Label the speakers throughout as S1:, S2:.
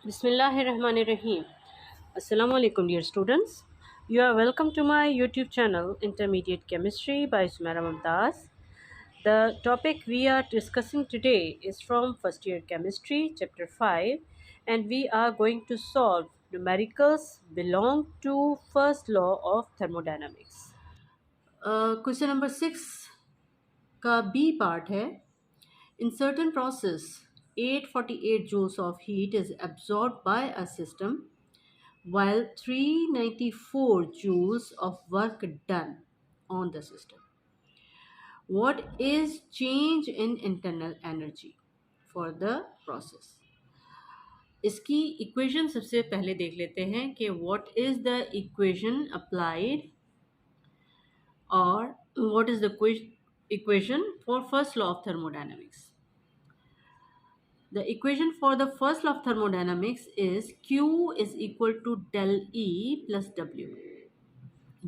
S1: Bismillahirrahmanirrahim. Assalamu alaikum, dear students. You are welcome to my YouTube channel, Intermediate Chemistry by Sumaira Mumtaz. The topic we are discussing today is from first year chemistry, chapter 5, and we are going to solve numericals belong to first law of thermodynamics. Question number 6 का B part है. In certain process, 848 joules of heat is absorbed by a system while 394 joules of work done on the system. What is change in internal energy for the process? इसकी equation सबसे पहले देख लेते हैं कि what is the equation applied और what is the equation for first law of thermodynamics. The equation for the first law of thermodynamics is Q is equal to del E plus W.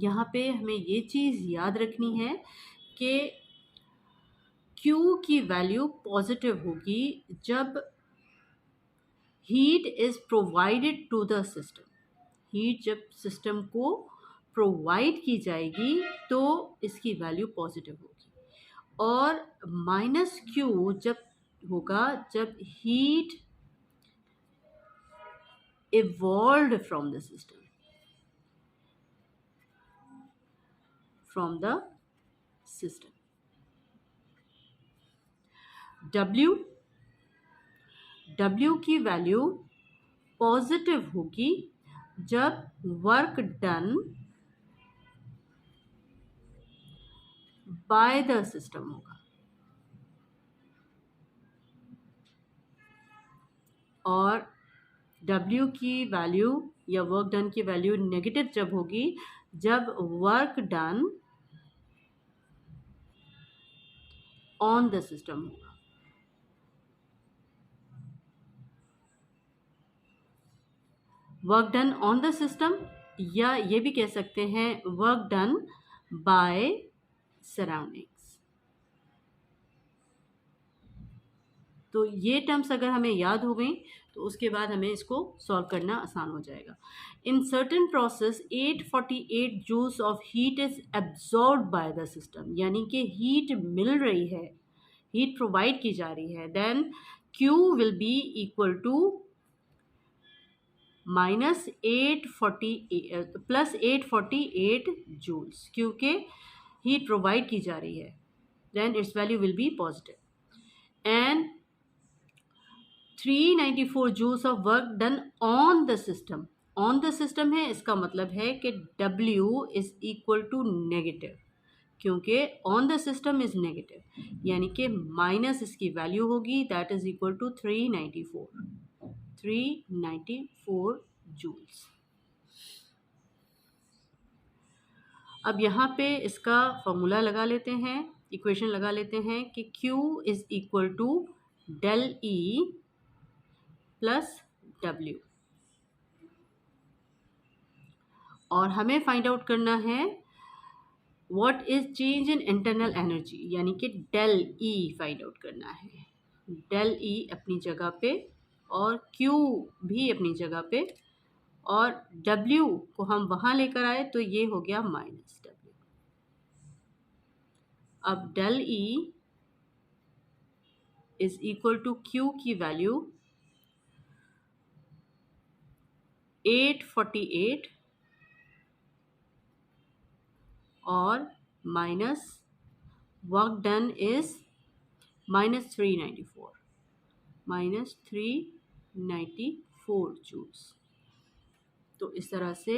S1: यहाँ पे हमें ये चीज़ याद रखनी है कि Q की वैल्यू पॉजिटिव होगी जब heat is provided to the system. Heat जब सिस्टम को प्रोवाइड की जाएगी तो इसकी वैल्यू पॉजिटिव होगी. और माइनस Q जब होगा जब heat evolved from the system, from the system. W की वैल्यू पॉजिटिव होगी जब work done by the system होगा और W की वैल्यू या वर्क डन की वैल्यू नेगेटिव जब होगी जब work done on the system होगा. Work done on the system या ये भी कह सकते हैं वर्क डन बाय सराउंडिंग्स. तो ये टर्म्स अगर हमें याद हो गई तो उसके बाद हमें इसको सॉल्व करना आसान हो जाएगा. In certain process 848 joules of heat is absorb by the system, यानी कि हीट मिल रही है, हीट प्रोवाइड की जा रही है. Then Q will be equal to minus 848 plus 848 joules, क्योंकि हीट प्रोवाइड की जा रही है. Then its value will be positive. And 394 joules of work done on the system. On the system है, इसका मतलब है कि W is equal to negative, क्योंकि on the system is negative, यानी कि माइनस इसकी वैल्यू होगी that is equal to 394 joules. अब यहाँ पे इसका फॉर्मूला लगा लेते हैं, इक्वेशन लगा लेते हैं कि Q is equal to del E plus W. और हमें फाइंड आउट करना है what is change in internal energy, यानी कि डेल E फाइंड आउट करना है. डेल E अपनी जगह पे और Q भी अपनी जगह पे और W को हम वहाँ लेकर आए तो ये हो गया माइनस W. अब del E is equal to Q की वैल्यू 848 और minus work done is minus 394 joules. तो इस तरह से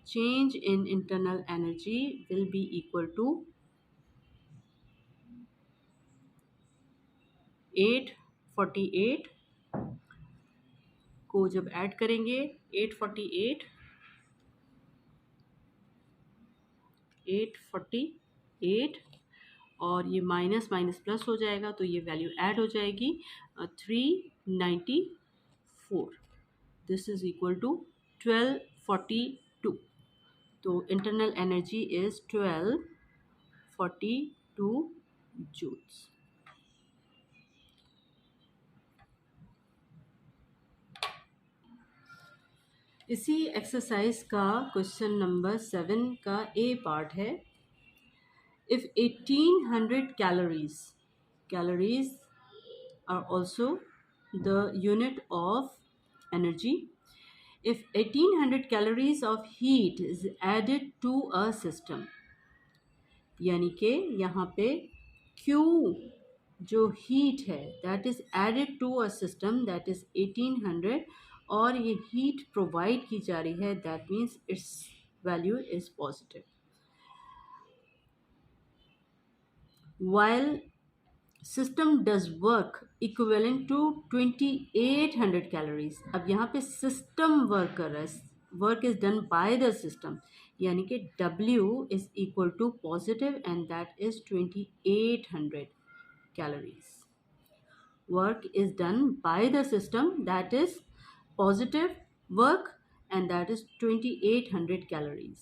S1: change in internal energy will be equal to 848 को जब ऐड करेंगे 848 और ये माइनस माइनस प्लस हो जाएगा तो ये वैल्यू ऐड हो जाएगी 394. This is equal to 1242. तो इंटरनल एनर्जी इज 1242 जूल्स. इसी एक्सरसाइज का क्वेश्चन नंबर 7 का ए पार्ट है. If 1800 calories are also the unit of energy. If 1800 calories of heat is added to a system, यानी कि यहाँ पे Q जो हीट है that is added to a system that is 1800 और ये हीट प्रोवाइड की जा रही है, that means its value is positive. While system does work equivalent to 2800 calories. अब यहाँ पे सिस्टम वर्क कर रहा है, work is done by the system, यानी कि W is equal to positive and that is 2800 calories. Work is done by the system, that is positive work, and that is 2800 calories.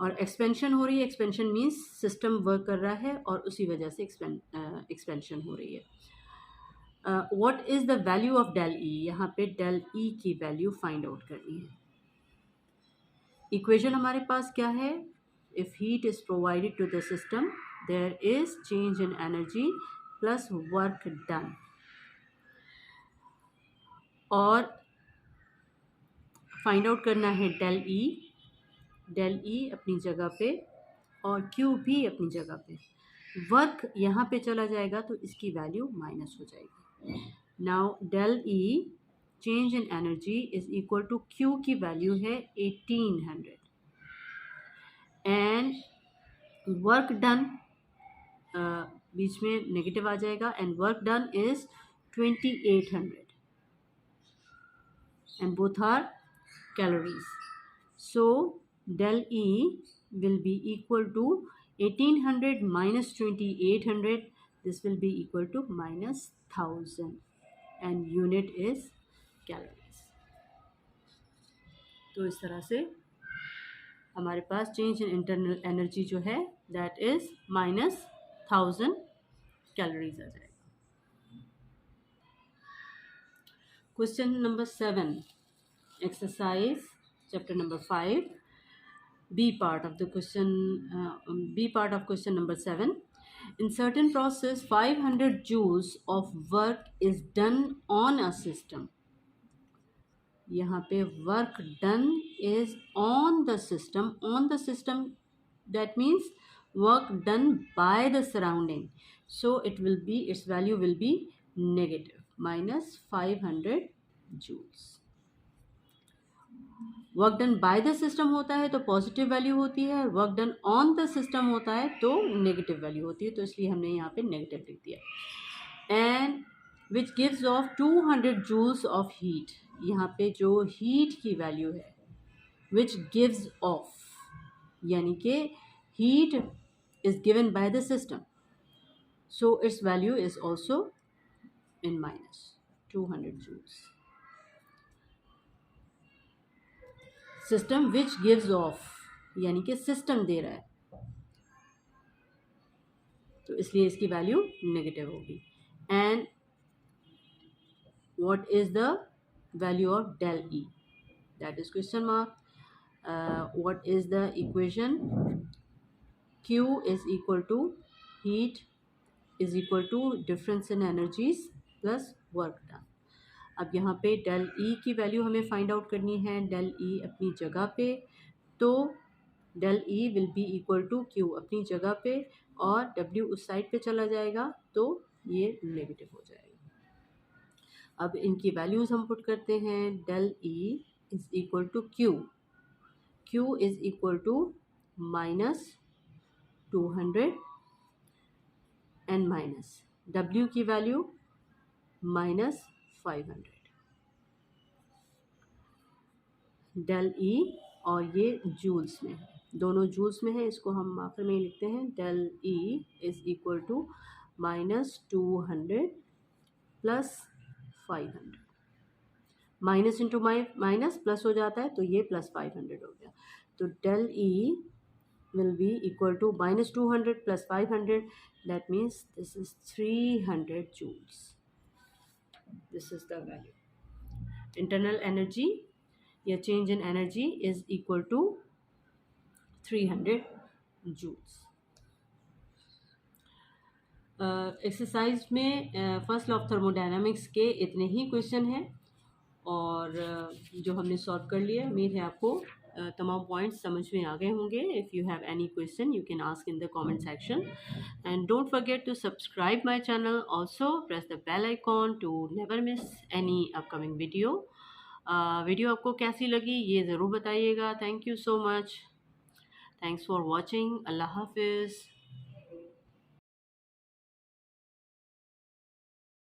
S1: और expansion हो रही है, expansion means system work कर रहा है और उसी वजह से एक्सपेंशन हो रही है. What is the value of del E, यहाँ पे डेल ई की वैल्यू फाइंड आउट करनी है. इक्वेशन हमारे पास क्या है, if heat is provided to the system there is change in energy plus work done, और फाइंड आउट करना है डेल ई अपनी जगह पे और Q भी अपनी जगह पे. वर्क यहाँ पे चला जाएगा तो इसकी वैल्यू माइनस हो जाएगी. Now del E change in energy is equal to Q की वैल्यू है 1800 एंड वर्क डन बीच में नेगेटिव आ जाएगा and work done is 2800 and both are calories. So del E will be equal to 1800 minus 2800. This will be equal to minus 1000 and unit is calories. तो इस तरह से हमारे पास change in internal energy जो है that is minus 1000 calories आ जाएगा. Question number 7, exercise chapter number 5, B part of question number 7. In certain process 500 joules of work is done on a system. यहाँ पे work done is on the system, that means work done by the surrounding, so its value will be negative minus 500 joules. Work done by the system होता है तो positive value होती है, work done on the system होता है तो negative value होती है, तो इसलिए हमने यहाँ पे नेगेटिव लिख दिया. And which gives off 200 joules of heat, यहाँ पे जो हीट की वैल्यू है विच गिव्स ऑफ, यानी कि heat is given by the system, so its value is also in minus 200 joules. System which gives off यानी कि सिस्टम दे रहा है, तो इसलिए इसकी वैल्यू नेगेटिव होगी. And what is the value of del E, that is question mark. What is the equation, Q is equal to heat is equal to difference in energies plus work done. अब यहाँ पे del E की value हमें find out करनी है, del E अपनी जगह पे, तो del E will be equal to Q अपनी जगह पे और W उस साइड पे चला जाएगा तो ये नेगेटिव हो जाएगा. अब इनकी वैल्यूज़ हम पुट करते हैं. Del E is equal to Q is equal to minus 200 and minus W की वैल्यू माइनस 500. डेल ई और ये जूल्स में है, दोनों जूल्स में है, इसको हम आखिर में लिखते हैं. Del E is equal to minus 200 plus 500. Minus into minus plus हो जाता है तो ये प्लस 500 हो गया. तो del E will be equal to minus 200 plus 500, that means this is 300 joules. This is the value. internal energy या change in energy is equal to 300 joules. Exercise में फर्स्ट लॉ ऑफ थर्मोडायनामिक्स के इतने ही question हैं और जो हमने solve कर लिया। उम्मीद है आपको तमाम पॉइंट्स समझ में आ गए होंगे। If you have any question you can ask in the comment section and don't forget to subscribe my channel, also press the bell icon to never miss any upcoming video. Video आपको कैसी लगी ये ज़रूर बताइएगा। Thank you so much, thanks for watching. Allah हाफिज़।